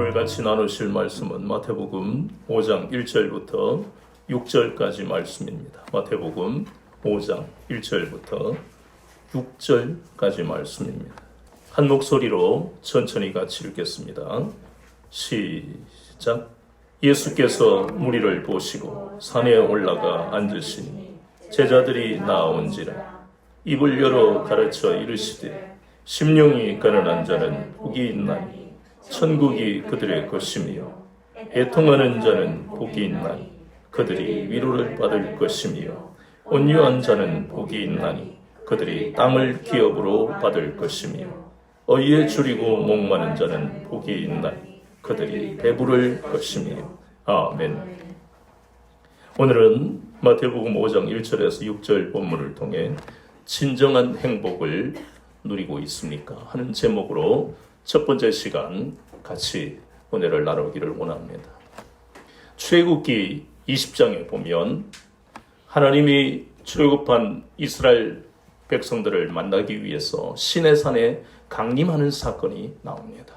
오늘 같이 나누실 말씀은 마태복음 5장 1절부터 6절까지 말씀입니다. 마태복음 5장 1절부터 6절까지 말씀입니다. 한 목소리로 천천히 같이 읽겠습니다. 시작. 예수께서 무리를 보시고 산에 올라가 앉으시니 제자들이 나아온지라. 입을 열어 가르쳐 이르시되 심령이 가난한 자는 복이 있나니 천국이 그들의 것이며 애통하는 자는 복이 있나니 그들이 위로를 받을 것이며 온유한 자는 복이 있나니 그들이 땅을 기업으로 받을 것이며 어이에 줄이고 목마른 자는 복이 있나니 그들이 배부를 것이며. 아멘. 오늘은 마태복음 5장 1절에서 6절 본문을 통해 진정한 행복을 누리고 있습니까? 하는 제목으로 첫 번째 시간 같이 은혜를 나누기를 원합니다. 출애굽기 20장에 보면 하나님이 출애굽한 이스라엘 백성들을 만나기 위해서 시내산에 강림하는 사건이 나옵니다.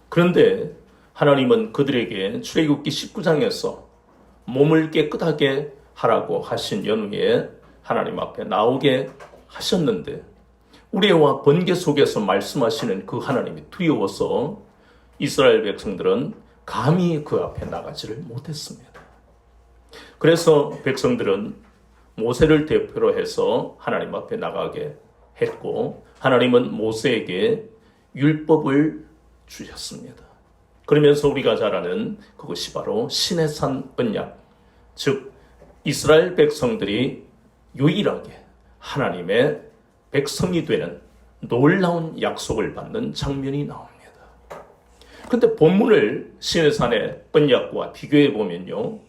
그런데 하나님은 그들에게 출애굽기 19장에서 몸을 깨끗하게 하라고 하신 연후에 하나님 앞에 나오게 하셨는데 우레와 번개 속에서 말씀하시는 그 하나님이 두려워서 이스라엘 백성들은 감히 그 앞에 나가지를 못했습니다. 그래서 백성들은 모세를 대표로 해서 하나님 앞에 나가게 했고 하나님은 모세에게 율법을 주셨습니다. 그러면서 우리가 잘 아는 그것이 바로 시내산 언약, 즉 이스라엘 백성들이 유일하게 하나님의 백성이 되는 놀라운 약속을 받는 장면이 나옵니다. 그런데 본문을 시내산의 언약과 비교해 보면요,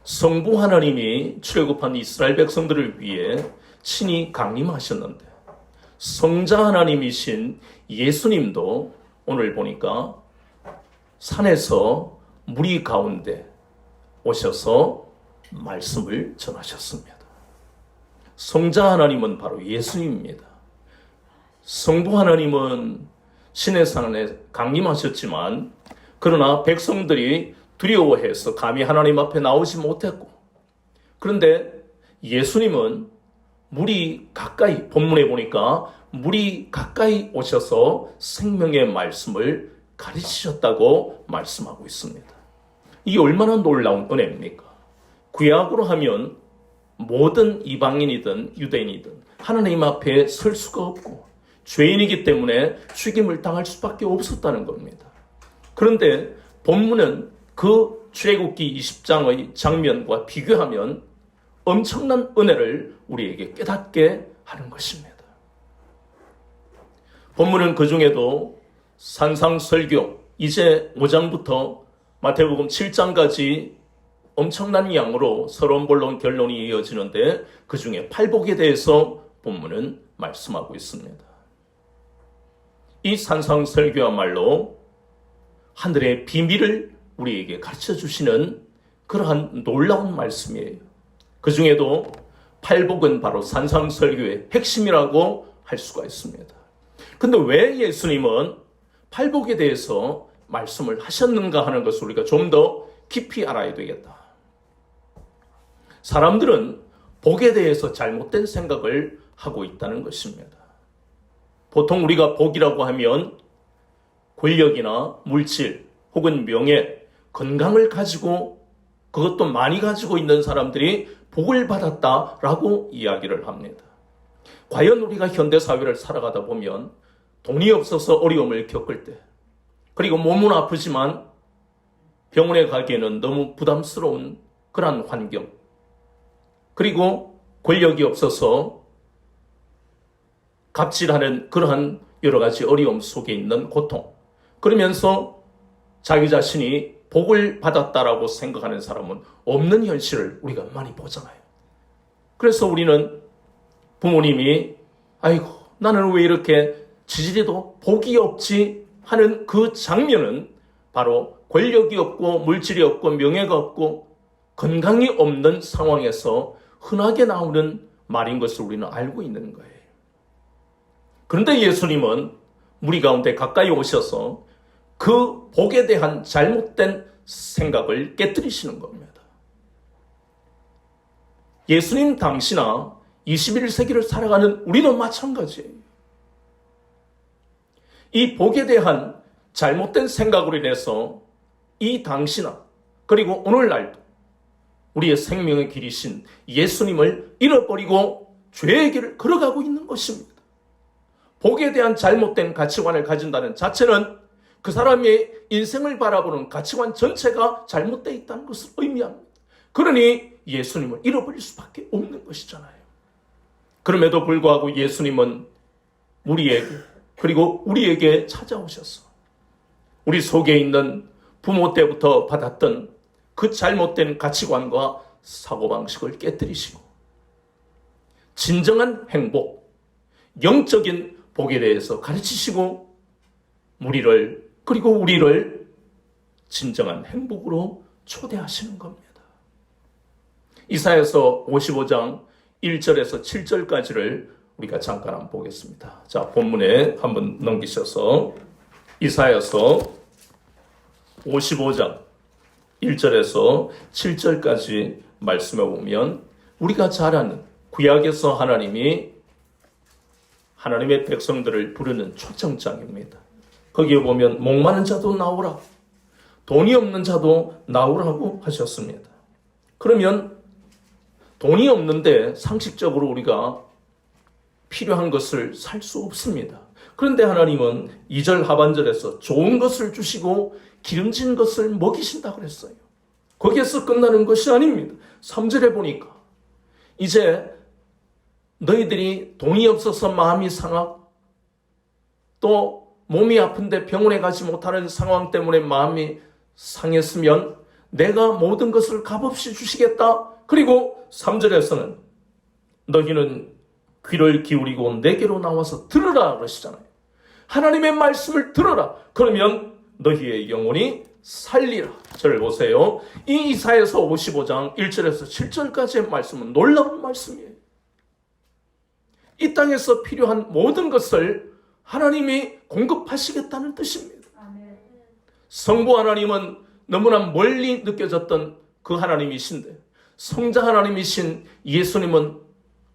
성부 하나님이 출애굽한 이스라엘 백성들을 위해 친히 강림하셨는데 성자 하나님이신 예수님도 오늘 보니까 산에서 무리 가운데 오셔서 말씀을 전하셨습니다. 성자 하나님은 바로 예수님입니다. 성부 하나님은 시내산에 강림하셨지만 그러나 백성들이 두려워해서 감히 하나님 앞에 나오지 못했고, 그런데 예수님은 물이 가까이, 본문에 보니까 물이 가까이 오셔서 생명의 말씀을 가르치셨다고 말씀하고 있습니다. 이게 얼마나 놀라운 은혜입니까? 구약으로 하면 모든 이방인이든 유대인이든 하나님 앞에 설 수가 없고 죄인이기 때문에 죽임을 당할 수밖에 없었다는 겁니다. 그런데 본문은 그 출애굽기 20장의 장면과 비교하면 엄청난 은혜를 우리에게 깨닫게 하는 것입니다. 본문은 그 중에도 산상설교, 이제 5장부터 마태복음 7장까지 엄청난 양으로 서론본론 결론이 이어지는데 그 중에 팔복에 대해서 본문은 말씀하고 있습니다. 이 산상설교야말로 하늘의 비밀을 우리에게 가르쳐 주시는 그러한 놀라운 말씀이에요. 그 중에도 팔복은 바로 산상설교의 핵심이라고 할 수가 있습니다. 근데 왜 예수님은 팔복에 대해서 말씀을 하셨는가 하는 것을 우리가 좀 더 깊이 알아야 되겠다. 사람들은 복에 대해서 잘못된 생각을 하고 있다는 것입니다. 보통 우리가 복이라고 하면 권력이나 물질 혹은 명예, 건강을 가지고 그것도 많이 가지고 있는 사람들이 복을 받았다라고 이야기를 합니다. 과연 우리가 현대사회를 살아가다 보면 돈이 없어서 어려움을 겪을 때, 그리고 몸은 아프지만 병원에 가기에는 너무 부담스러운 그러한 환경, 그리고 권력이 없어서 갑질하는 그러한 여러 가지 어려움 속에 있는 고통, 그러면서 자기 자신이 복을 받았다라고 생각하는 사람은 없는 현실을 우리가 많이 보잖아요. 그래서 우리는 부모님이 아이고 나는 왜 이렇게 지지리도 복이 없지 하는 그 장면은 바로 권력이 없고 물질이 없고 명예가 없고 건강이 없는 상황에서 흔하게 나오는 말인 것을 우리는 알고 있는 거예요. 그런데 예수님은 무리 가운데 가까이 오셔서 그 복에 대한 잘못된 생각을 깨뜨리시는 겁니다. 예수님 당시나 21세기를 살아가는 우리도 마찬가지예요. 이 복에 대한 잘못된 생각으로 인해서 이 당시나 그리고 오늘날도 우리의 생명의 길이신 예수님을 잃어버리고 죄의 길을 걸어가고 있는 것입니다. 복에 대한 잘못된 가치관을 가진다는 자체는 그 사람의 인생을 바라보는 가치관 전체가 잘못되어 있다는 것을 의미합니다. 그러니 예수님을 잃어버릴 수밖에 없는 것이잖아요. 그럼에도 불구하고 예수님은 우리에게 그리고 우리에게 찾아오셔서 우리 속에 있는 부모 때부터 받았던 그 잘못된 가치관과 사고방식을 깨뜨리시고 진정한 행복, 영적인 복에 대해서 가르치시고 그리고 우리를 진정한 행복으로 초대하시는 겁니다. 이사야서 55장 1절에서 7절까지를 우리가 잠깐 한번 보겠습니다. 자, 본문에 한번 넘기셔서 이사야서 55장 1절에서 7절까지 말씀해 보면 우리가 잘 아는 구약에서 하나님이 하나님의 백성들을 부르는 초청장입니다. 거기에 보면 목마른 자도 나오라, 돈이 없는 자도 나오라고 하셨습니다. 그러면 돈이 없는데 상식적으로 우리가 필요한 것을 살 수 없습니다. 그런데 하나님은 2절 하반절에서 좋은 것을 주시고 기름진 것을 먹이신다고 그랬어요. 거기에서 끝나는 것이 아닙니다. 3절에 보니까 이제 너희들이 돈이 없어서 마음이 상하고 또 몸이 아픈데 병원에 가지 못하는 상황 때문에 마음이 상했으면 내가 모든 것을 값없이 주시겠다. 그리고 3절에서는 너희는 귀를 기울이고 내게로 나와서 들으라 그러시잖아요. 하나님의 말씀을 들어라. 그러면 너희의 영혼이 살리라. 저를 보세요. 이 이사야서 55장 1절에서 7절까지의 말씀은 놀라운 말씀이에요. 이 땅에서 필요한 모든 것을 하나님이 공급하시겠다는 뜻입니다. 성부 하나님은 너무나 멀리 느껴졌던 그 하나님이신데 성자 하나님이신 예수님은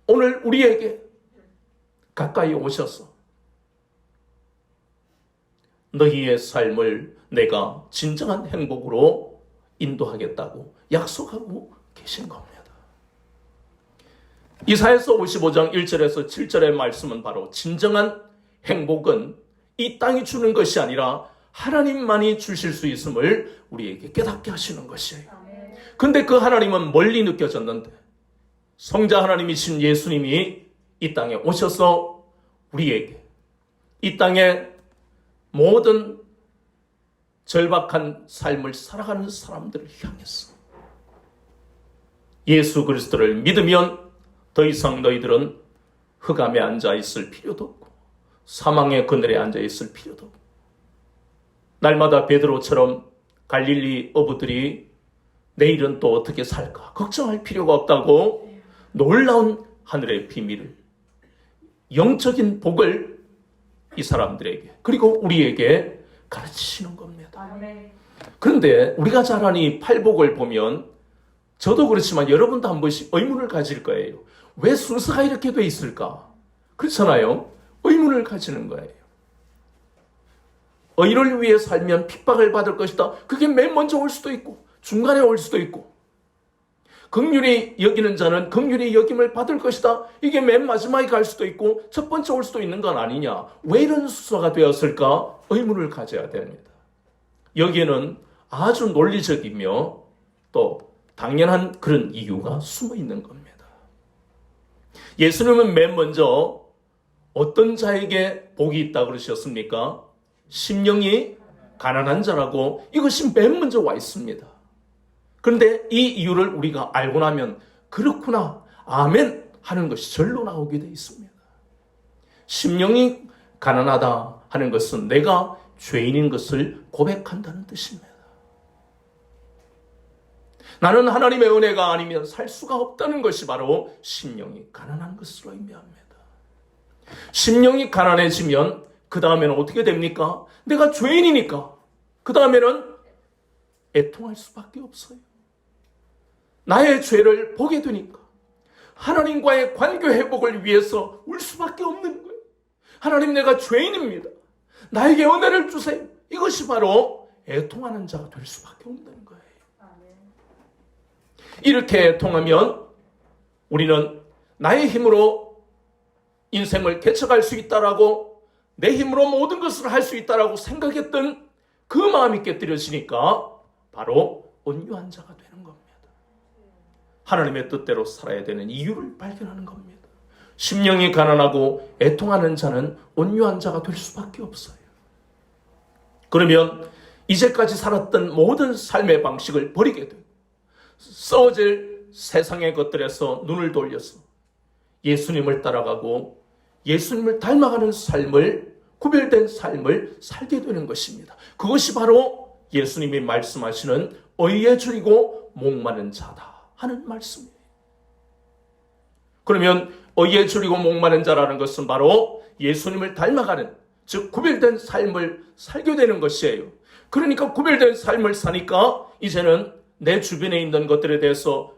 오늘 우리에게 가까이 오셔서 너희의 삶을 내가 진정한 행복으로 인도하겠다고 약속하고 계신 겁니다. 이사야서 55장 1절에서 7절의 말씀은 바로 진정한 행복은 이 땅이 주는 것이 아니라 하나님만이 주실 수 있음을 우리에게 깨닫게 하시는 것이에요. 근데 그 하나님은 멀리 느껴졌는데 성자 하나님이신 예수님이 이 땅에 오셔서 우리에게 이 땅의 모든 절박한 삶을 살아가는 사람들을 향해서 예수 그리스도를 믿으면 더 이상 너희들은 흑암에 앉아 있을 필요도 없고 사망의 그늘에 앉아 있을 필요도 없고 날마다 베드로처럼 갈릴리 어부들이 내일은 또 어떻게 살까 걱정할 필요가 없다고 놀라운 하늘의 비밀을 영적인 복을 이 사람들에게 그리고 우리에게 가르치시는 겁니다. 그런데 우리가 잘 아는 이 팔복을 보면 저도 그렇지만 여러분도 한 번씩 의문을 가질 거예요. 왜 순서가 이렇게 돼 있을까? 그렇잖아요. 의문을 가지는 거예요. 의를 위해 살면 핍박을 받을 것이다. 그게 맨 먼저 올 수도 있고 중간에 올 수도 있고, 긍휼히 여기는 자는 긍휼히 여김을 받을 것이다. 이게 맨 마지막에 갈 수도 있고 첫 번째 올 수도 있는 건 아니냐. 왜 이런 순서가 되었을까? 의문을 가져야 됩니다. 여기에는 아주 논리적이며 또 당연한 그런 이유가 숨어 있는 겁니다. 예수님은 맨 먼저 어떤 자에게 복이 있다 그러셨습니까? 심령이 가난한 자라고, 이것이 맨 먼저 와 있습니다. 그런데 이 이유를 우리가 알고 나면 그렇구나, 아멘 하는 것이 절로 나오게 되어 있습니다. 심령이 가난하다 하는 것은 내가 죄인인 것을 고백한다는 뜻입니다. 나는 하나님의 은혜가 아니면 살 수가 없다는 것이 바로 심령이 가난한 것으로 의미합니다. 심령이 가난해지면 그 다음에는 어떻게 됩니까? 내가 죄인이니까 그 다음에는 애통할 수밖에 없어요. 나의 죄를 보게 되니까 하나님과의 관계 회복을 위해서 울 수밖에 없는 거예요. 하나님, 내가 죄인입니다. 나에게 은혜를 주세요. 이것이 바로 애통하는 자가 될 수밖에 없는 거예요. 이렇게 애통하면 우리는 나의 힘으로 인생을 개척할 수 있다라고, 내 힘으로 모든 것을 할 수 있다라고 생각했던 그 마음이 깨뜨려지니까 바로 온유한 자가 되는 겁니다. 하나님의 뜻대로 살아야 되는 이유를 발견하는 겁니다. 심령이 가난하고 애통하는 자는 온유한 자가 될 수밖에 없어요. 그러면 이제까지 살았던 모든 삶의 방식을 버리게 되고 썩어질 세상의 것들에서 눈을 돌려서 예수님을 따라가고 예수님을 닮아가는 삶을, 구별된 삶을 살게 되는 것입니다. 그것이 바로 예수님이 말씀하시는 의에 줄이고 목마른 자다 하는 말씀이에요. 그러면 의에 줄이고 목마른 자라는 것은 바로 예수님을 닮아가는, 즉 구별된 삶을 살게 되는 것이에요. 그러니까 구별된 삶을 사니까 이제는 내 주변에 있는 것들에 대해서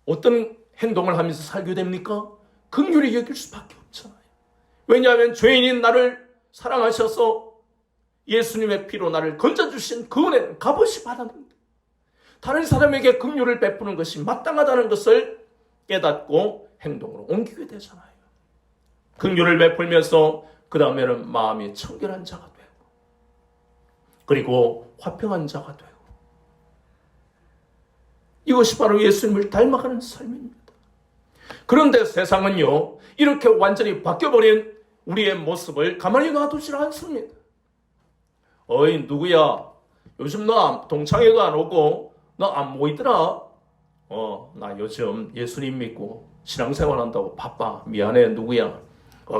어떤 행동을 하면서 살게 됩니까? 긍휼히 여길 수밖에 없잖아요. 왜냐하면 죄인인 나를 사랑하셔서 예수님의 피로 나를 건져주신 그 은혜는 값없이 받았는데, 다른 사람에게 긍휼을 베푸는 것이 마땅하다는 것을 깨닫고 행동으로 옮기게 되잖아요. 긍휼을 베풀면서 그 다음에는 마음이 청결한 자가 되고, 그리고 화평한 자가 되고, 이것이 바로 예수님을 닮아가는 삶입니다. 그런데 세상은요, 이렇게 완전히 바뀌어버린 우리의 모습을 가만히 놔두질 않습니다. 어이, 누구야? 요즘 너 동창회도 안 오고 너 안 모이더라? 나 요즘 예수님 믿고 신앙생활 한다고 바빠. 미안해, 누구야?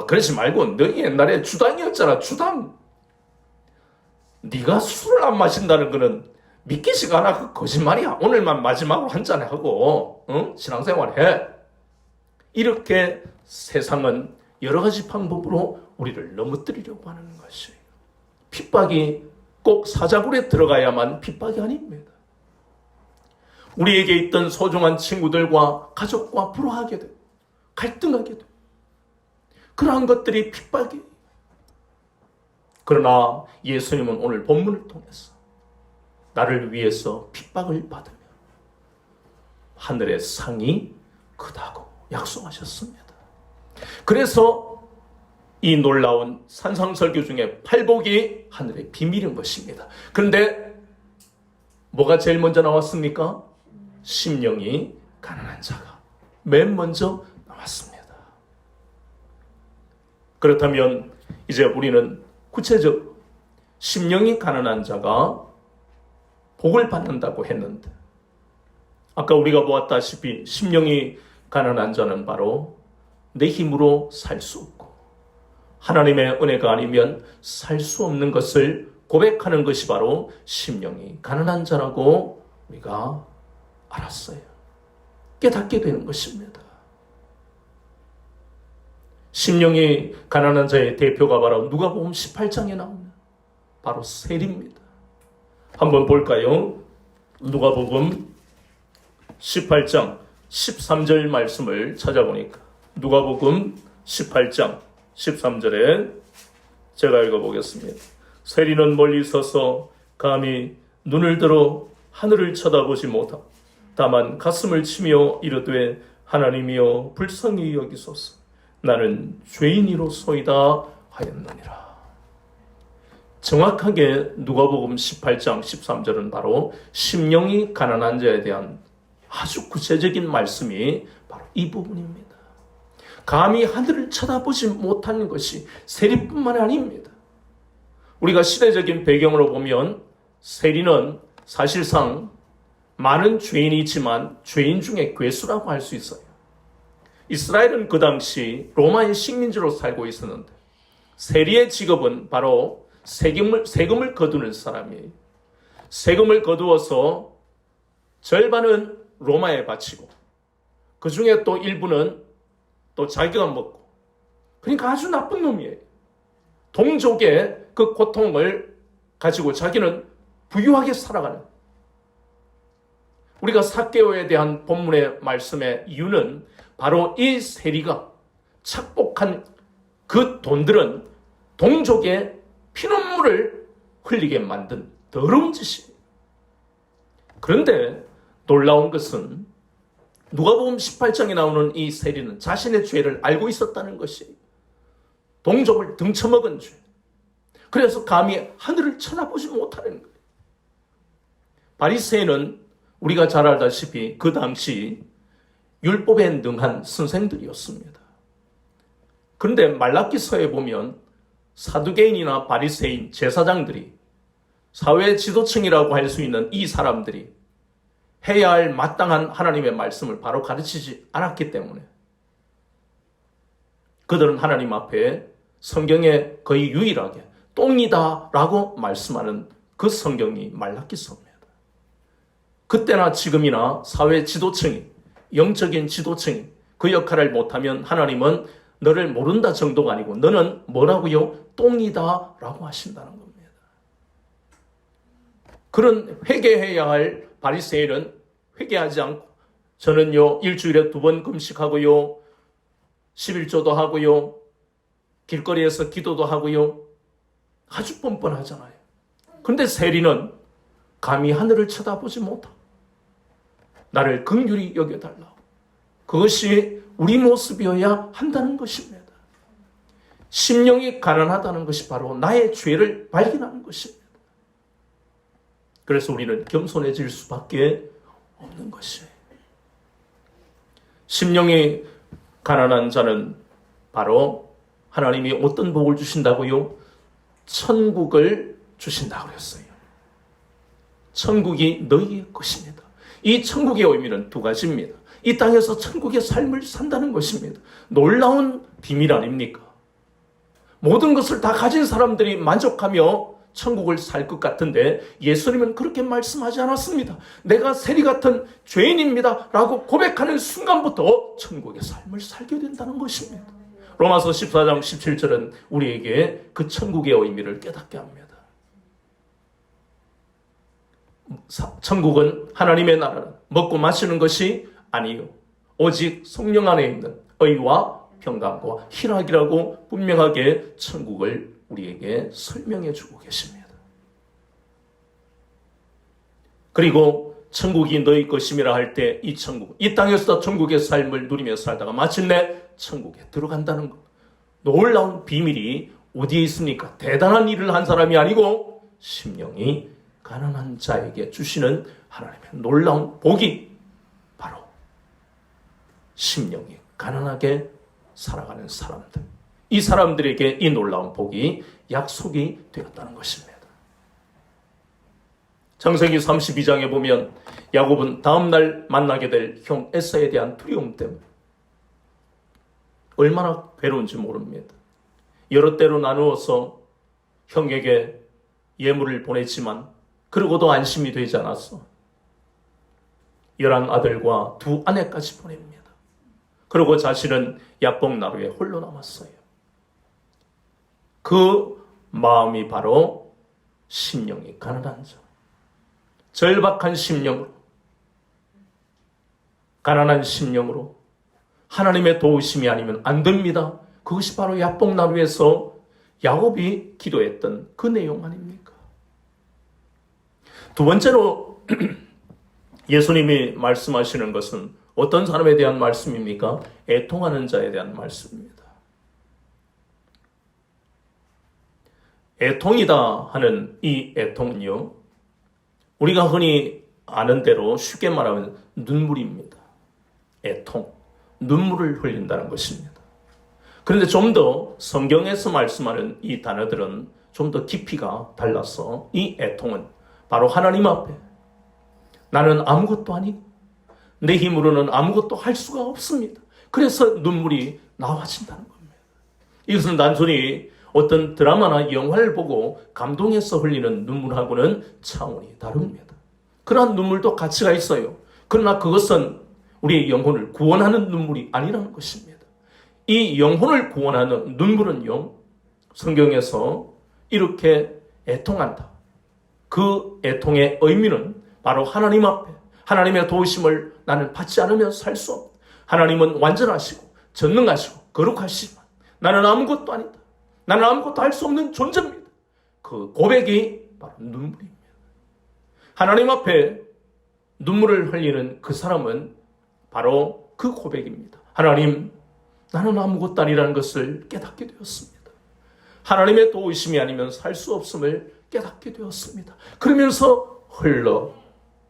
그러지 말고 너 옛날에 주당이었잖아, 주당. 네가 술을 안 마신다는 거는 믿기지가 않아. 그 거짓말이야. 오늘만 마지막으로 한잔하고 신앙생활 해. 이렇게 세상은 여러 가지 방법으로 우리를 넘어뜨리려고 하는 것이에요. 핍박이 꼭 사자굴에 들어가야만 핍박이 아닙니다. 우리에게 있던 소중한 친구들과 가족과 불화하게 되고 갈등하게 되고 그러한 것들이 핍박이에요. 그러나 예수님은 오늘 본문을 통해서 나를 위해서 핍박을 받으며 하늘의 상이 크다고 약속하셨습니다. 그래서 이 놀라운 산상설교 중에 팔복이 하늘의 비밀인 것입니다. 그런데 뭐가 제일 먼저 나왔습니까? 심령이 가난한 자가 맨 먼저 나왔습니다. 그렇다면 이제 우리는 구체적으로 심령이 가난한 자가 복을 받는다고 했는데, 아까 우리가 보았다시피 심령이 가난한 자는 바로 내 힘으로 살 수 없고 하나님의 은혜가 아니면 살 수 없는 것을 고백하는 것이 바로 심령이 가난한 자라고 우리가 알았어요. 깨닫게 되는 것입니다. 심령이 가난한 자의 대표가 바로 누가복음 18장에 나오는 바로 세리입니다. 한번 볼까요? 누가복음 18장 13절 말씀을 찾아보니까 누가복음 18장 13절에 제가 읽어보겠습니다. 세리는 멀리 서서 감히 눈을 들어 하늘을 쳐다보지 못하고 다만 가슴을 치며 이르되 하나님이여 불쌍히 여기소서 나는 죄인이로소이다 하였느니라. 정확하게 누가복음 18장 13절은 바로 심령이 가난한 자에 대한 아주 구체적인 말씀이 바로 이 부분입니다. 감히 하늘을 쳐다보지 못하는 것이 세리뿐만 아닙니다. 우리가 시대적인 배경으로 보면 세리는 사실상 많은 죄인이 있지만 죄인 중에 괴수라고 할 수 있어요. 이스라엘은 그 당시 로마의 식민지로 살고 있었는데 세리의 직업은 바로 세금을 거두는 사람이에요. 세금을 거두어서 절반은 로마에 바치고 그 중에 또 일부는 또 자기가 먹고, 그러니까 아주 나쁜 놈이에요. 동족의 그 고통을 가지고 자기는 부유하게 살아가는. 우리가 삭개오에 대한 본문의 말씀의 이유는 바로 이 세리가 착복한 그 돈들은 동족의 피눈물을 흘리게 만든 더러운 짓이에요. 그런데 놀라운 것은 누가복음 18장에 나오는 이 세리는 자신의 죄를 알고 있었다는 것이 동족을 등쳐먹은 죄. 그래서 감히 하늘을 쳐다보지 못하는 거예요. 바리새인은 우리가 잘 알다시피 그 당시 율법에 능한 선생들이었습니다. 그런데 말라기서에 보면 사두개인이나 바리새인, 제사장들이 사회 지도층이라고 할 수 있는 이 사람들이 해야 할 마땅한 하나님의 말씀을 바로 가르치지 않았기 때문에 그들은 하나님 앞에 성경에 거의 유일하게 똥이다 라고 말씀하는 그 성경이 말라기서입니다. 그때나 지금이나 사회 지도층이, 영적인 지도층이 그 역할을 못하면 하나님은 너를 모른다 정도가 아니고 너는 뭐라고요? 똥이다 라고 하신다는 겁니다. 그런 회개해야 할 바리새인은 회개하지 않고 저는요 일주일에 2번 금식하고요 11조도 하고요 길거리에서 기도도 하고요 아주 뻔뻔하잖아요. 그런데 세리는 감히 하늘을 쳐다보지 못하고 나를 긍휼히 여겨달라고. 그것이 우리 모습이어야 한다는 것입니다. 심령이 가난하다는 것이 바로 나의 죄를 발견하는 것입니다. 그래서 우리는 겸손해질 수밖에 없는 것이에요. 심령이 가난한 자는 바로 하나님이 어떤 복을 주신다고요? 천국을 주신다고 그랬어요. 천국이 너희의 것입니다. 이 천국의 의미는 2가지입니다. 이 땅에서 천국의 삶을 산다는 것입니다. 놀라운 비밀 아닙니까? 모든 것을 다 가진 사람들이 만족하며 천국을 살 것 같은데 예수님은 그렇게 말씀하지 않았습니다. 내가 세리 같은 죄인입니다 라고 고백하는 순간부터 천국의 삶을 살게 된다는 것입니다. 로마서 14장 17절은 우리에게 그 천국의 의미를 깨닫게 합니다. 천국은 하나님의 나라는 먹고 마시는 것이 아니요 오직 성령 안에 있는 의와 평강과 희락이라고 분명하게 천국을 우리에게 설명해 주고 계십니다. 그리고 천국이 너희 것임이라 할 때 이 천국, 이 땅에서 천국의 삶을 누리며 살다가 마침내 천국에 들어간다는 것. 놀라운 비밀이 어디에 있습니까? 대단한 일을 한 사람이 아니고 심령이 가난한 자에게 주시는 하나님의 놀라운 복이 바로 심령이 가난하게 살아가는 사람들, 이 사람들에게 이 놀라운 복이 약속이 되었다는 것입니다. 창세기 32장에 보면 야곱은 다음날 만나게 될 형 에사에 대한 두려움 때문에 얼마나 괴로운지 모릅니다. 여러 때로 나누어서 형에게 예물을 보냈지만 그러고도 안심이 되지 않았어. 11아들과 2아내까지 보냅니다. 그리고 자신은 야복나루에 홀로 남았어요. 그 마음이 바로 심령이 가난한 자, 절박한 심령으로, 가난한 심령으로 하나님의 도우심이 아니면 안 됩니다. 그것이 바로 야복나루에서 야곱이 기도했던 그 내용 아닙니까? 두 번째로 예수님이 말씀하시는 것은 어떤 사람에 대한 말씀입니까? 애통하는 자에 대한 말씀입니다. 애통이다 하는 이 애통은요, 우리가 흔히 아는 대로 쉽게 말하면 눈물입니다. 애통, 눈물을 흘린다는 것입니다. 그런데 좀 더 성경에서 말씀하는 이 단어들은 좀 더 깊이가 달라서 이 애통은 바로 하나님 앞에 나는 아무것도 아니고 내 힘으로는 아무것도 할 수가 없습니다. 그래서 눈물이 나와진다는 겁니다. 이것은 단순히 어떤 드라마나 영화를 보고 감동해서 흘리는 눈물하고는 차원이 다릅니다. 그러한 눈물도 가치가 있어요. 그러나 그것은 우리의 영혼을 구원하는 눈물이 아니라는 것입니다. 이 영혼을 구원하는 눈물은요, 성경에서 이렇게 애통한다. 그 애통의 의미는 바로 하나님 앞에 하나님의 도우심을 나는 받지 않으면 살 수 없다. 하나님은 완전하시고 전능하시고 거룩하시지만 나는 아무것도 아니다. 나는 아무것도 할 수 없는 존재입니다. 그 고백이 바로 눈물입니다. 하나님 앞에 눈물을 흘리는 그 사람은 바로 그 고백입니다. 하나님, 나는 아무것도 아니라는 것을 깨닫게 되었습니다. 하나님의 도우심이 아니면 살 수 없음을 깨닫게 되었습니다. 그러면서 흘러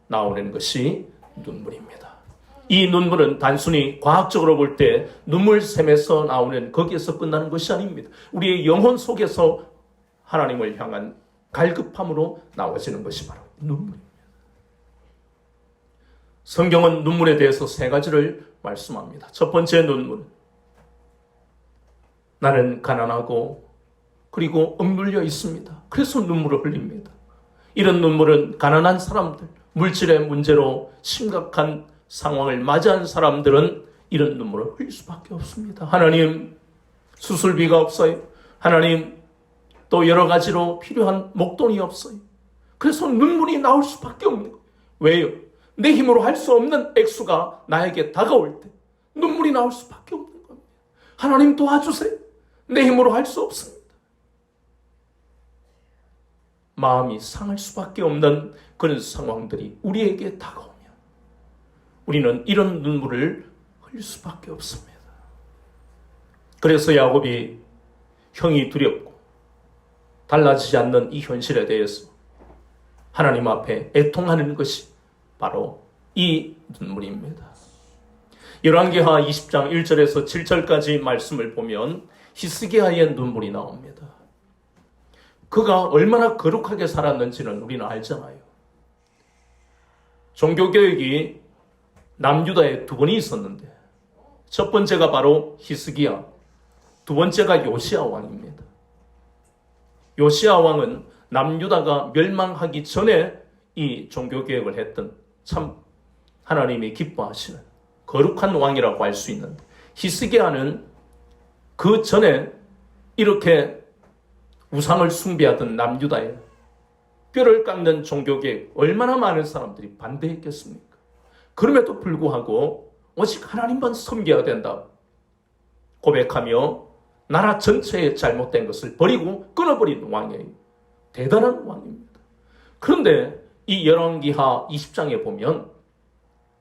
나오는 것이 눈물입니다. 이 눈물은 단순히 과학적으로 볼 때 눈물샘에서 나오는 거기에서 끝나는 것이 아닙니다. 우리의 영혼 속에서 하나님을 향한 갈급함으로 나와지는 것이 바로 눈물입니다. 성경은 눈물에 대해서 세 가지를 말씀합니다. 첫 번째 눈물, 나는 가난하고 그리고 억눌려 있습니다. 그래서 눈물을 흘립니다. 이런 눈물은 가난한 사람들, 물질의 문제로 심각한 상황을 맞이한 사람들은 이런 눈물을 흘릴 수밖에 없습니다. 하나님, 수술비가 없어요. 하나님, 또 여러 가지로 필요한 목돈이 없어요. 그래서 눈물이 나올 수밖에 없는 거예요. 왜요? 내 힘으로 할 수 없는 액수가 나에게 다가올 때 눈물이 나올 수밖에 없는 겁니다. 하나님 도와주세요. 내 힘으로 할 수 없습니다. 마음이 상할 수밖에 없는 그런 상황들이 우리에게 다가오면 우리는 이런 눈물을 흘릴 수밖에 없습니다. 그래서 야곱이 형이 두렵고 달라지지 않는 이 현실에 대해서 하나님 앞에 애통하는 것이 바로 이 눈물입니다. 열왕기하 20장 1절에서 7절까지 말씀을 보면 히스기야의 눈물이 나옵니다. 그가 얼마나 거룩하게 살았는지는 우리는 알잖아요. 종교개혁이 남유다에 두 번이 있었는데 첫 번째가 바로 히스기야, 두 번째가 요시야 왕입니다. 요시야 왕은 남유다가 멸망하기 전에 이 종교개혁을 했던 참 하나님이 기뻐하시는 거룩한 왕이라고 할 수 있는데, 히스기야는 그 전에 이렇게 우상을 숭배하던 남유다에 뼈를 깎는 종교개혁 얼마나 많은 사람들이 반대했겠습니까? 그럼에도 불구하고 오직 하나님만 섬겨야 된다 고백하며 나라 전체의 잘못된 것을 버리고 끊어버린 왕이에요. 대단한 왕입니다. 그런데 이 열왕기하 20장에 보면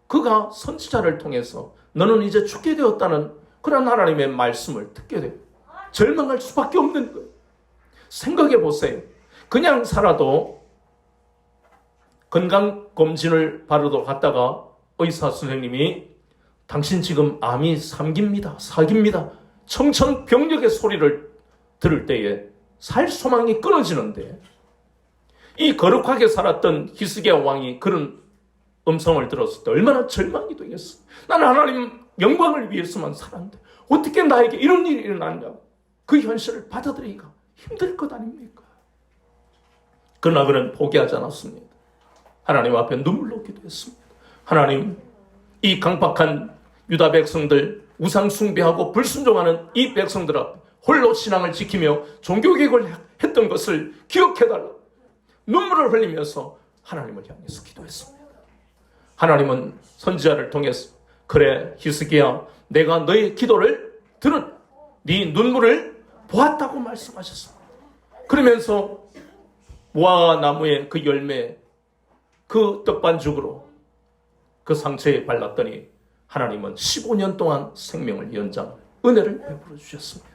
그가 선지자를 통해서 너는 이제 죽게 되었다는 그런 하나님의 말씀을 듣게 돼요. 절망할 수밖에 없는 거예요. 생각해 보세요. 그냥 살아도 건강검진을 받으러 갔다가 의사 선생님이 당신 지금 암이 3기입니다. 4기입니다. 청천벽력의 소리를 들을 때에 살 소망이 끊어지는데 이 거룩하게 살았던 히스기야 왕이 그런 음성을 들었을 때 얼마나 절망이 되겠어. 나는 하나님 영광을 위해서만 살았는데 어떻게 나에게 이런 일이 일어났냐고 그 현실을 받아들이기가 힘들 것 아닙니까? 그러나 그는 포기하지 않았습니다. 하나님 앞에 눈물로 기도했습니다. 하나님, 이 강박한 유다 백성들, 우상 숭배하고 불순종하는 이 백성들 앞에 홀로 신앙을 지키며 종교개혁을 했던 것을 기억해달라. 눈물을 흘리면서 하나님을 향해서 기도했습니다. 하나님은 선지자를 통해서 그래 히스기야, 내가 너의 기도를 들은 네 눈물을 보았다고 말씀하셨습니다. 그러면서 무화과 나무의 그 열매, 그 떡반죽으로 그 상처에 발랐더니 하나님은 15년 동안 생명을 연장, 은혜를 베풀어 주셨습니다.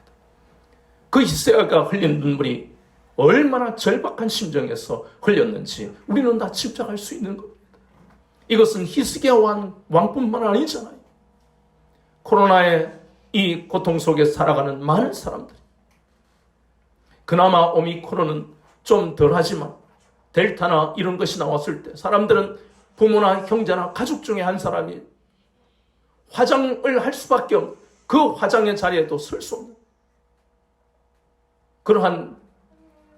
그 히스기야가 흘린 눈물이 얼마나 절박한 심정에서 흘렸는지 우리는 다 짐작할 수 있는 겁니다. 이것은 히스기야 왕뿐만 아니잖아요. 코로나의 이 고통 속에 살아가는 많은 사람들이, 그나마 오미크론은 좀 덜하지만 델타나 이런 것이 나왔을 때 사람들은 부모나 형제나 가족 중에 한 사람이 화장을 할 수밖에 없는, 그 화장의 자리에도 설 수 없는 그러한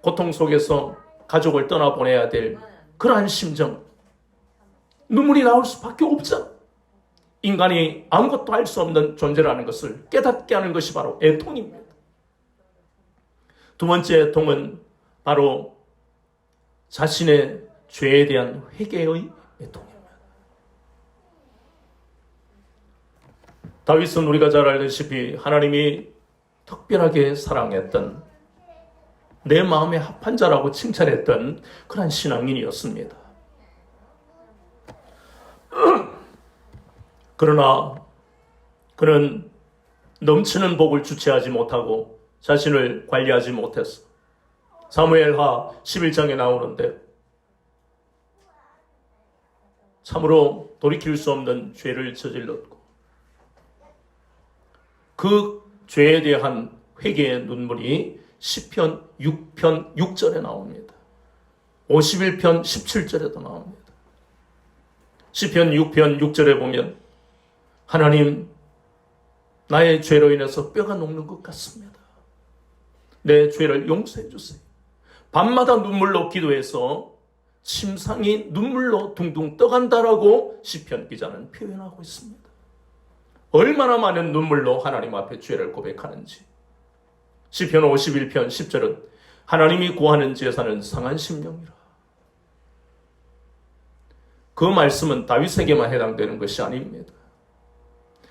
고통 속에서 가족을 떠나보내야 될 그러한 심정, 눈물이 나올 수밖에 없잖아. 인간이 아무것도 할 수 없는 존재라는 것을 깨닫게 하는 것이 바로 애통입니다. 두 번째 애통은 바로 자신의 죄에 대한 회개의 애통입니다. 다윗은 우리가 잘 알다시피 하나님이 특별하게 사랑했던, 내 마음에 합한 자라고 칭찬했던 그런 신앙인이었습니다. 그러나 그는 넘치는 복을 주체하지 못하고 자신을 관리하지 못했어. 사무엘하 11장에 나오는데 참으로 돌이킬 수 없는 죄를 저질렀고 그 죄에 대한 회개의 눈물이 시편 6편 6절에 나옵니다. 51편 17절에도 나옵니다. 시편 6편 6절에 보면 하나님, 나의 죄로 인해서 뼈가 녹는 것 같습니다. 내 죄를 용서해 주세요. 밤마다 눈물로 기도해서 침상이 눈물로 둥둥 떠간다라고 시편 기자는 표현하고 있습니다. 얼마나 많은 눈물로 하나님 앞에 죄를 고백하는지. 시편 51편 10절은 하나님이 구하는 제사는 상한 심령이라. 그 말씀은 다윗에게만 해당되는 것이 아닙니다.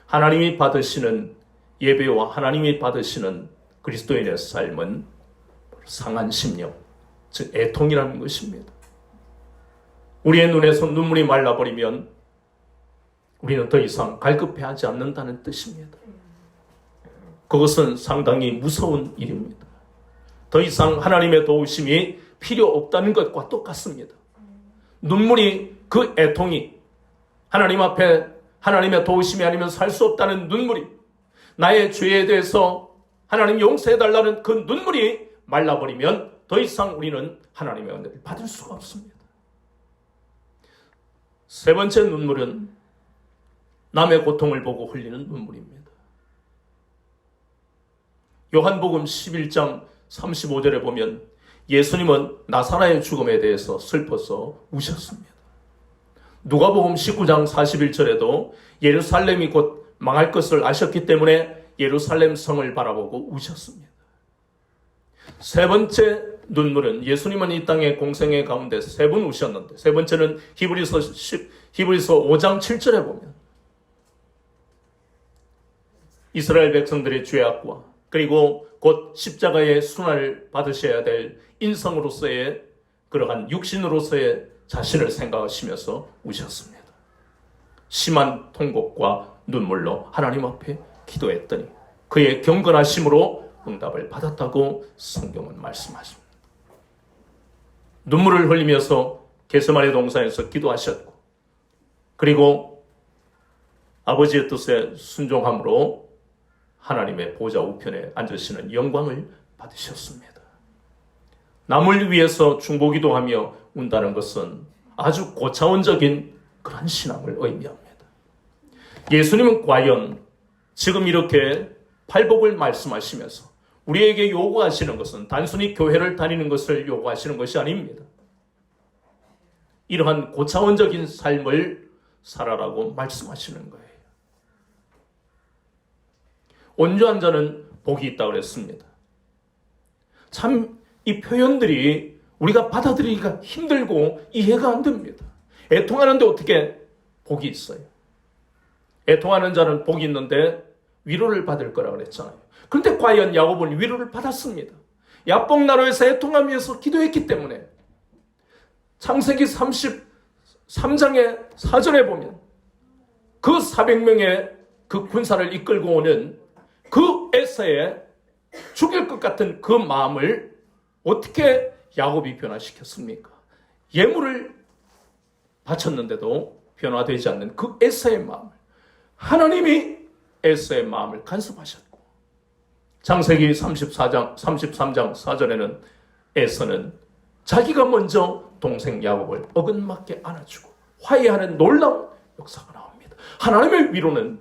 하나님이 받으시는 예배와 하나님이 받으시는 그리스도인의 삶은 상한 심령, 즉 애통이라는 것입니다. 우리의 눈에서 눈물이 말라버리면 우리는 더 이상 갈급해하지 않는다는 뜻입니다. 그것은 상당히 무서운 일입니다. 더 이상 하나님의 도우심이 필요 없다는 것과 똑같습니다. 눈물이, 그 애통이, 하나님 앞에 하나님의 도우심이 아니면 살 수 없다는 눈물이, 나의 죄에 대해서 하나님 용서해달라는 그 눈물이 말라버리면 더 이상 우리는 하나님의 은혜를 받을 수가 없습니다. 세 번째 눈물은 남의 고통을 보고 흘리는 눈물입니다. 요한복음 11장 35절에 보면 예수님은 나사로의 죽음에 대해서 슬퍼서 우셨습니다. 누가복음 19장 41절에도 예루살렘이 곧 망할 것을 아셨기 때문에 예루살렘 성을 바라보고 우셨습니다. 세 번째 눈물은 예수님은 이 땅의 공생의 가운데 세 번 우셨는데, 세 번째는 히브리서 5장 7절에 보면 이스라엘 백성들의 죄악과 그리고 곧 십자가의 순환을 받으셔야 될 인성으로서의 그러한 육신으로서의 자신을 생각하시면서 우셨습니다. 심한 통곡과 눈물로 하나님 앞에 기도했더니 그의 경건하심으로 응답을 받았다고 성경은 말씀하십니다. 눈물을 흘리면서 겟세마네 동산에서 기도하셨고, 그리고 아버지의 뜻에 순종함으로 하나님의 보좌 우편에 앉으시는 영광을 받으셨습니다. 남을 위해서 중보기도 하며 운다는 것은 아주 고차원적인 그런 신앙을 의미합니다. 예수님은 과연 지금 이렇게 팔복을 말씀하시면서 우리에게 요구하시는 것은 단순히 교회를 다니는 것을 요구하시는 것이 아닙니다. 이러한 고차원적인 삶을 살아라고 말씀하시는 거예요. 온유한 자는 복이 있다고 그랬습니다. 참 이 표현들이 우리가 받아들이기가 힘들고 이해가 안 됩니다. 애통하는데 어떻게 복이 있어요? 애통하는 자는 복이 있는데 위로를 받을 거라고 그랬잖아요. 그런데 과연 야곱은 위로를 받았습니다. 야복나루에서 애통함 위해서 기도했기 때문에 창세기 33장의 사전에 보면 그 400명의 그 군사를 이끌고 오는 그 에서의 죽일 것 같은 그 마음을 어떻게 야곱이 변화시켰습니까? 예물을 바쳤는데도 변화되지 않는 그 에서의 마음을 하나님이 에서의 마음을 간섭하셨고, 창세기 33장 4절에는 에서는 자기가 먼저 동생 야곱을 어긋맞게 안아주고 화해하는 놀라운 역사가 나옵니다. 하나님의 위로는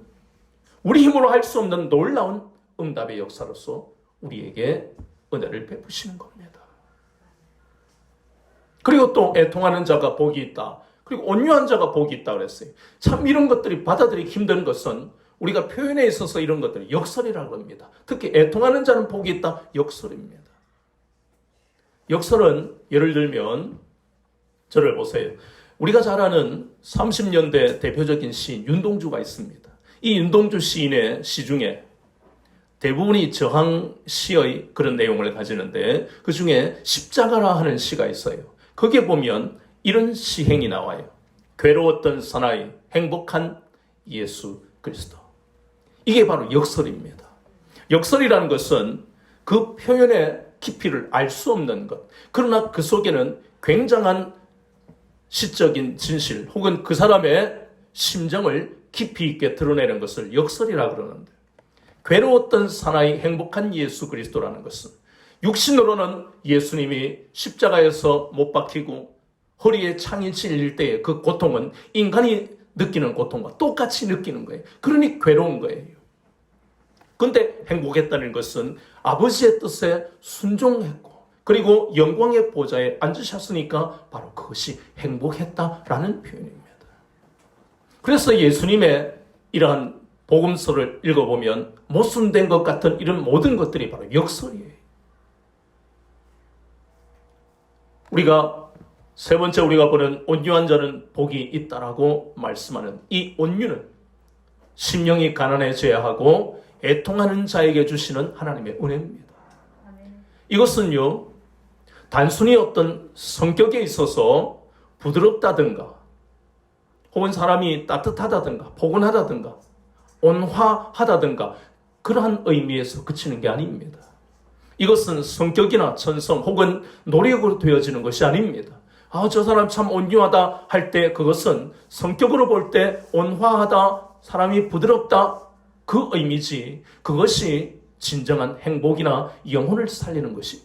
우리 힘으로 할 수 없는 놀라운 응답의 역사로서 우리에게 은혜를 베푸시는 겁니다. 그리고 또 애통하는 자가 복이 있다. 그리고 온유한 자가 복이 있다 그랬어요. 참 이런 것들이 받아들이기 힘든 것은 우리가 표현에 있어서 이런 것들을 역설이라고 합니다. 특히 애통하는 자는 복이 있다. 역설입니다. 역설은 예를 들면 저를 보세요. 우리가 잘 아는 30년대 대표적인 시인 윤동주가 있습니다. 이 윤동주 시인의 시 중에 대부분이 저항시의 그런 내용을 가지는데 그 중에 십자가라 하는 시가 있어요. 거기에 보면 이런 시행이 나와요. 괴로웠던 사나이, 행복한 예수 그리스도. 이게 바로 역설입니다. 역설이라는 것은 그 표현의 깊이를 알 수 없는 것. 그러나 그 속에는 굉장한 시적인 진실 혹은 그 사람의 심정을 깊이 있게 드러내는 것을 역설이라고 그러는데, 괴로웠던 사나이 행복한 예수 그리스도라는 것은 육신으로는 예수님이 십자가에서 못 박히고 허리에 창이 찔릴 때의 그 고통은 인간이 느끼는 고통과 똑같이 느끼는 거예요. 그러니 괴로운 거예요. 그런데 행복했다는 것은 아버지의 뜻에 순종했고 그리고 영광의 보좌에 앉으셨으니까 바로 그것이 행복했다라는 표현입니다. 그래서 예수님의 이러한 복음서를 읽어보면 모순된 것 같은 이런 모든 것들이 바로 역설이에요. 우리가 세 번째 우리가 보는 온유한 자는 복이 있다라고 말씀하는 이 온유는 심령이 가난해져야 하고 애통하는 자에게 주시는 하나님의 은혜입니다. 이것은요, 단순히 어떤 성격에 있어서 부드럽다든가 혹은 사람이 따뜻하다든가 포근하다든가 온화하다든가 그러한 의미에서 그치는 게 아닙니다. 이것은 성격이나 천성 혹은 노력으로 되어지는 것이 아닙니다. 저 사람 참 온유하다 할 때 그것은 성격으로 볼 때 온화하다, 사람이 부드럽다 그 의미지, 그것이 진정한 행복이나 영혼을 살리는 것이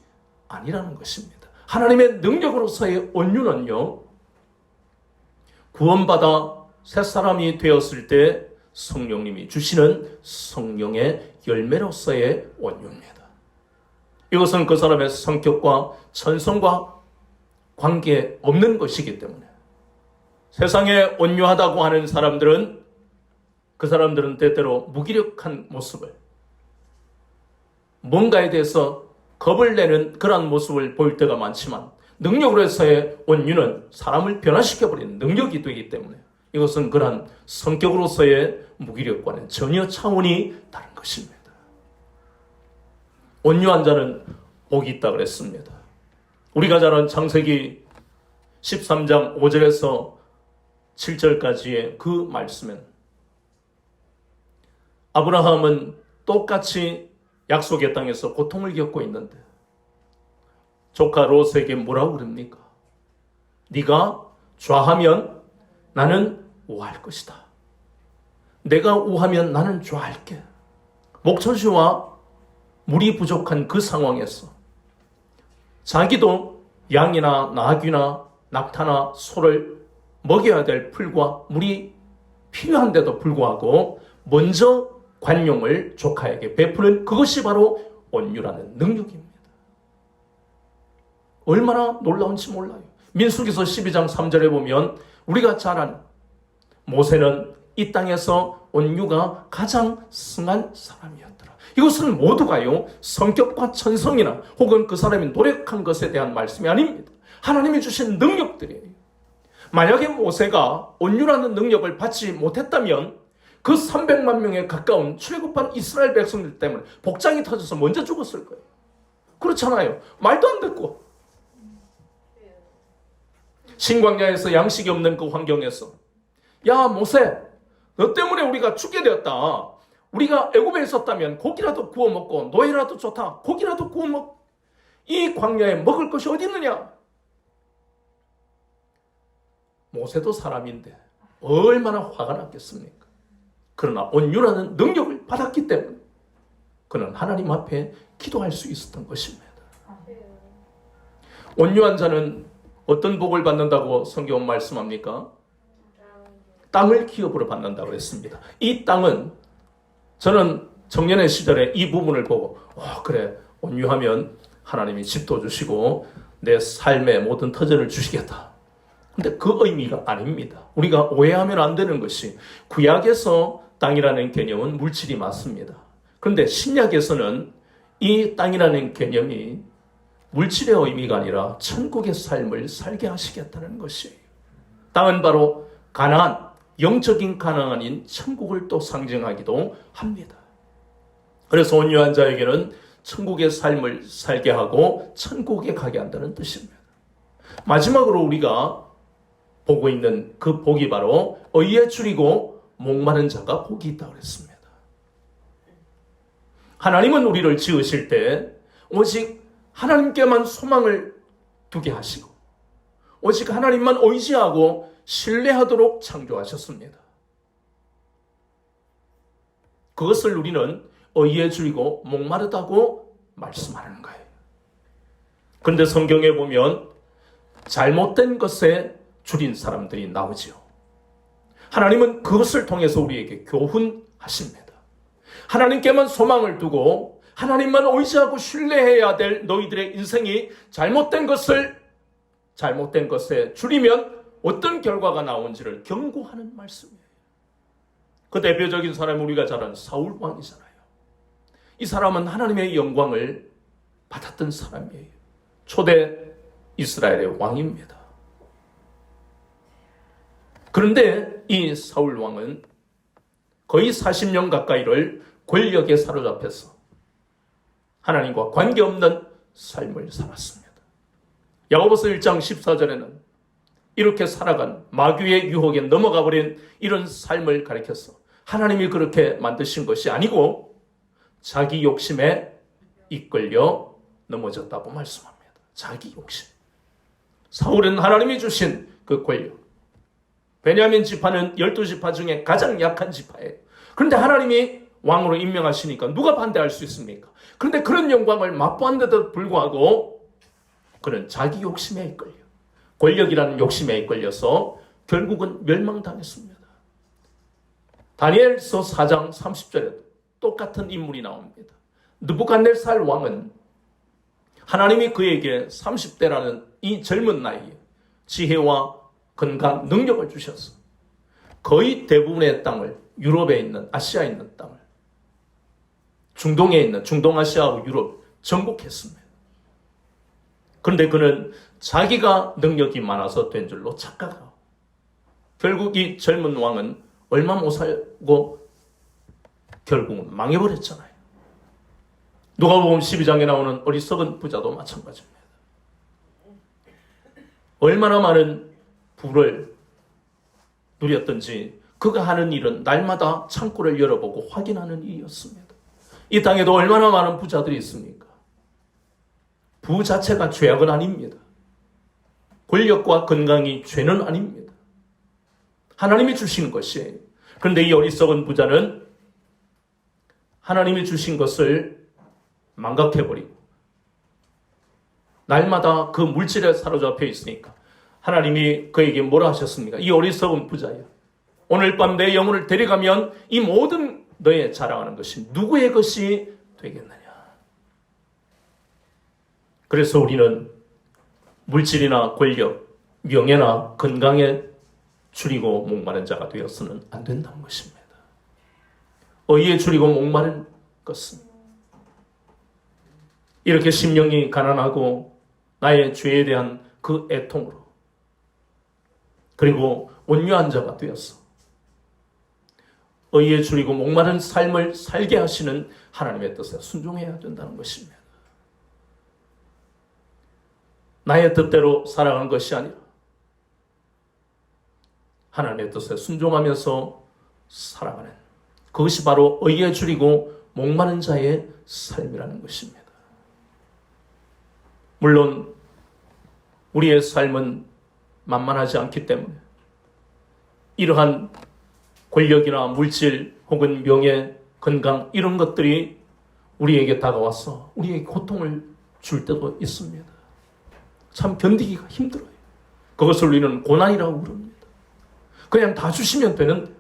아니라는 것입니다. 하나님의 능력으로서의 온유는요, 구원받아 새사람이 되었을 때 성령님이 주시는 성령의 열매로서의 온유입니다. 이것은 그 사람의 성격과 천성과 관계 없는 것이기 때문에 세상에 온유하다고 하는 사람들은 그 사람들은 때때로 무기력한 모습을, 뭔가에 대해서 겁을 내는 그러한 모습을 보일 때가 많지만 능력으로서의 온유는 사람을 변화시켜버리는 능력이 되기 때문에 이것은 그러한 성격으로서의 무기력과는 전혀 차원이 다른 것입니다. 온유한 자는 복이 있다 그랬습니다. 우리가 잘 아는 창세기 13장 5절에서 7절까지의 그 말씀은 아브라함은 똑같이 약속의 땅에서 고통을 겪고 있는데 조카 롯에게 뭐라고 그럽니까? 네가 좌하면 나는 우할 것이다. 내가 우하면 나는 좌할게. 목초지와 물이 부족한 그 상황에서 자기도 양이나 나귀나 낙타나 소를 먹여야 될 풀과 물이 필요한데도 불구하고 먼저 관용을 조카에게 베푸는 그것이 바로 온유라는 능력입니다. 얼마나 놀라운지 몰라요. 민수기서 12장 3절에 보면 우리가 잘 아는 모세는 이 땅에서 온유가 가장 승한 사람이었더라. 이것은 모두가요, 성격과 천성이나 혹은 그 사람이 노력한 것에 대한 말씀이 아닙니다. 하나님이 주신 능력들이에요. 만약에 모세가 온유라는 능력을 받지 못했다면 그 300만 명에 가까운 출애굽한 이스라엘 백성들 때문에 복장이 터져서 먼저 죽었을 거예요. 그렇잖아요. 말도 안 듣고. 신광야에서 양식이 없는 그 환경에서 야 모세, 너 때문에 우리가 죽게 되었다. 우리가 애굽에 있었다면 고기라도 구워 먹고 노예라도 좋다. 고기라도 구워 먹고 이 광야에 먹을 것이 어디 있느냐? 모세도 사람인데 얼마나 화가 났겠습니까? 그러나 온유라는 능력을 받았기 때문에 그는 하나님 앞에 기도할 수 있었던 것입니다. 온유한 자는 어떤 복을 받는다고 성경은 말씀합니까? 땅을 기업으로 받는다고 했습니다. 이 땅은 저는 청년의 시절에 이 부분을 보고 그래, 온유하면 하나님이 집도 주시고 내 삶의 모든 터전을 주시겠다. 근데 그 의미가 아닙니다. 우리가 오해하면 안 되는 것이 구약에서 땅이라는 개념은 물질이 맞습니다. 그런데 신약에서는 이 땅이라는 개념이 물질의 의미가 아니라 천국의 삶을 살게 하시겠다는 것이에요. 땅은 바로 가나안, 영적인 가나안인 천국을 또 상징하기도 합니다. 그래서 온유한 자에게는 천국의 삶을 살게 하고 천국에 가게 한다는 뜻입니다. 마지막으로 우리가 보고 있는 그 복이 바로 의에 줄이고 목마른 자가 복이 있다고 그랬습니다. 하나님은 우리를 지으실 때 오직 하나님께만 소망을 두게 하시고 오직 하나님만 의지하고 신뢰하도록 창조하셨습니다. 그것을 우리는 의에 줄이고 목마르다고 말씀하는 거예요. 그런데 성경에 보면 잘못된 것에 줄인 사람들이 나오지요. 하나님은 그것을 통해서 우리에게 교훈하십니다. 하나님께만 소망을 두고 하나님만 의지하고 신뢰해야 될 너희들의 인생이 잘못된 것에 줄이면 어떤 결과가 나온지를 경고하는 말씀이에요. 그 대표적인 사람이 우리가 잘 아는 사울 왕이잖아요. 이 사람은 하나님의 영광을 받았던 사람이에요. 초대 이스라엘의 왕입니다. 그런데 이 사울 왕은 거의 40년 가까이를 권력에 사로잡혀서 하나님과 관계없는 삶을 살았습니다. 야고보서 1장 14절에는 이렇게 살아간 마귀의 유혹에 넘어가 버린 이런 삶을 가리켜서 하나님이 그렇게 만드신 것이 아니고 자기 욕심에 이끌려 넘어졌다고 말씀합니다. 자기 욕심. 사울은 하나님이 주신 그 권력. 베냐민 지파는 12지파 중에 가장 약한 지파예요. 그런데 하나님이 왕으로 임명하시니까 누가 반대할 수 있습니까? 그런데 그런 영광을 맛보았는데도 불구하고 그는 자기 욕심에 이끌려 권력이라는 욕심에 이끌려서 결국은 멸망당했습니다. 다니엘서 4장 30절에 똑같은 인물이 나옵니다. 느부갓네살 왕은 하나님이 그에게 30대라는 이 젊은 나이에 지혜와 건강, 능력을 주셔서 거의 대부분의 땅을 유럽에 있는, 아시아에 있는 땅을 중동에 있는 중동아시아하고 유럽 정복했습니다. 그런데 그는 자기가 능력이 많아서 된 줄로 착각하고 결국 이 젊은 왕은 얼마 못 살고 결국은 망해버렸잖아요. 누가복음 12장에 나오는 어리석은 부자도 마찬가지입니다. 얼마나 많은 부를 누렸던지 그가 하는 일은 날마다 창고를 열어보고 확인하는 일이었습니다. 이 땅에도 얼마나 많은 부자들이 있습니까? 부 자체가 죄악은 아닙니다. 권력과 건강이 죄는 아닙니다. 하나님이 주신 것이에요. 그런데 이 어리석은 부자는 하나님이 주신 것을 망각해버리고 날마다 그 물질에 사로잡혀 있으니까 하나님이 그에게 뭐라 하셨습니까? 이 어리석은 부자야. 오늘 밤 내 영혼을 데려가면 이 모든 너의 자랑하는 것이 누구의 것이 되겠느냐. 그래서 우리는 물질이나 권력, 명예나 건강에 줄이고 목마른 자가 되어서는 안 된다는 것입니다. 의에 줄이고 목마른 것은 이렇게 심령이 가난하고 나의 죄에 대한 그 애통으로 그리고 온유한 자가 되어서 의에 줄이고 목마른 삶을 살게 하시는 하나님의 뜻에 순종해야 된다는 것입니다. 나의 뜻대로 살아가는 것이 아니라 하나님의 뜻에 순종하면서 살아가는, 그것이 바로 의에 줄이고 목마른 자의 삶이라는 것입니다. 물론 우리의 삶은 만만하지 않기 때문에 이러한 권력이나 물질 혹은 명예, 건강 이런 것들이 우리에게 다가와서 우리에게 고통을 줄 때도 있습니다. 참 견디기가 힘들어요. 그것을 우리는 고난이라고 부릅니다. 그냥 다 주시면 되는데,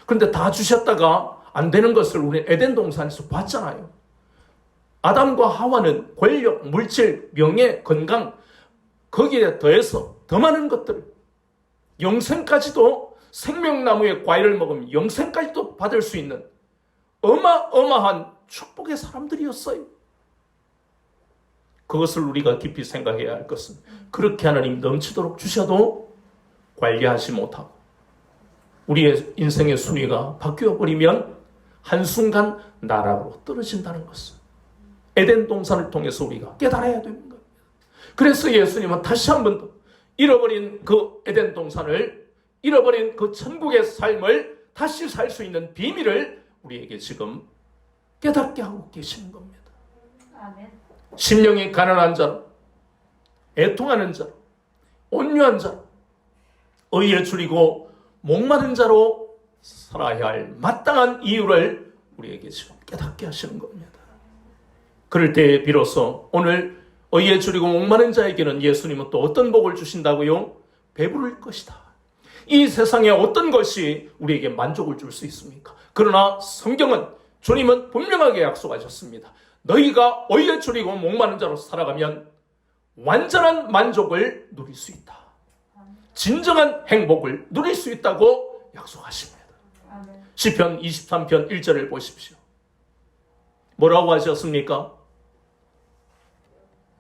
그런데 다 주셨다가 안 되는 것을 우리 에덴 동산에서 봤잖아요. 아담과 하와는 권력, 물질, 명예, 건강, 거기에 더해서 더 많은 것들, 영생까지도, 생명나무의 과일을 먹으면 영생까지도 받을 수 있는 어마어마한 축복의 사람들이었어요. 그것을 우리가 깊이 생각해야 할 것은, 그렇게 하나님 넘치도록 주셔도 관리하지 못하고 우리의 인생의 순위가 바뀌어버리면 한순간 나락으로 떨어진다는 것을 에덴 동산을 통해서 우리가 깨달아야 되는 겁니다. 그래서 예수님은 다시 한 번 더 잃어버린 그 에덴 동산을, 잃어버린 그 천국의 삶을 다시 살 수 있는 비밀을 우리에게 지금 깨닫게 하고 계시는 겁니다. 아멘. 심령이 가난한 자로, 애통하는 자로, 온유한 자로, 의에 줄이고 목마른 자로 살아야 할 마땅한 이유를 우리에게 지금 깨닫게 하시는 겁니다. 그럴 때 비로소 오늘 의에 줄이고 목마른 자에게는 예수님은 또 어떤 복을 주신다고요? 배부를 것이다. 이 세상에 어떤 것이 우리에게 만족을 줄 수 있습니까? 그러나 성경은, 주님은 분명하게 약속하셨습니다. 너희가 의에 줄이고 목마른 자로 살아가면 완전한 만족을 누릴 수 있다. 진정한 행복을 누릴 수 있다고 약속하십니다. 시편 23편 1절을 보십시오. 뭐라고 하셨습니까?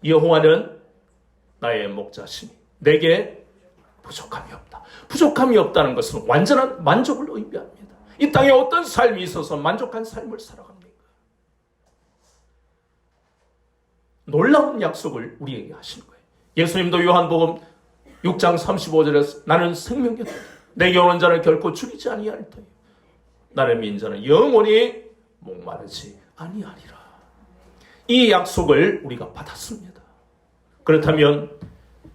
여호와는 나의 목자시니 내게 부족함이 없다. 부족함이 없다는 것은 완전한 만족을 의미합니다. 이 땅에 어떤 삶이 있어서 만족한 삶을 살아갑니까? 놀라운 약속을 우리에게 하시는 거예요. 예수님도 요한복음 6장 35절에서 나는 생명이다. 내게 오는 자는 결코 줄이지 아니할 터이요. 나를 믿는 자는 영원히 목마르지 아니하리라. 이 약속을 우리가 받았습니다. 그렇다면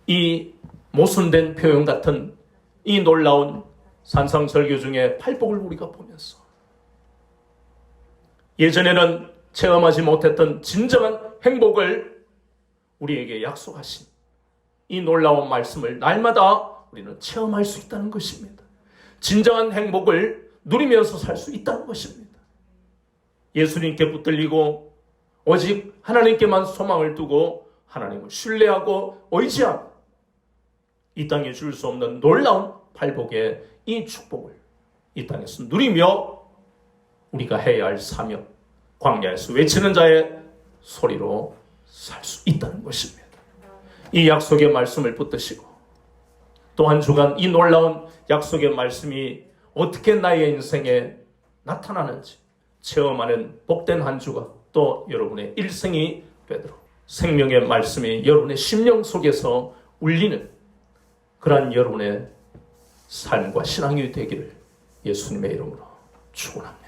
이 모순된 표현 같은 이 놀라운 산상설교 중에 팔복을 우리가 보면서 예전에는 체험하지 못했던 진정한 행복을 우리에게 약속하신 이 놀라운 말씀을 날마다 우리는 체험할 수 있다는 것입니다. 진정한 행복을 누리면서 살 수 있다는 것입니다. 예수님께 붙들리고 오직 하나님께만 소망을 두고 하나님을 신뢰하고 의지하고 이 땅에 줄 수 없는 놀라운 팔복의 이 축복을 이 땅에서 누리며 우리가 해야 할 사명, 광야에서 외치는 자의 소리로 살 수 있다는 것입니다. 이 약속의 말씀을 붙드시고 또 한 주간 이 놀라운 약속의 말씀이 어떻게 나의 인생에 나타나는지 체험하는 복된 한 주가 또 여러분의 일생이 되도록 생명의 말씀이 여러분의 심령 속에서 울리는 그러한 여러분의 삶과 신앙이 되기를 예수님의 이름으로 축원합니다.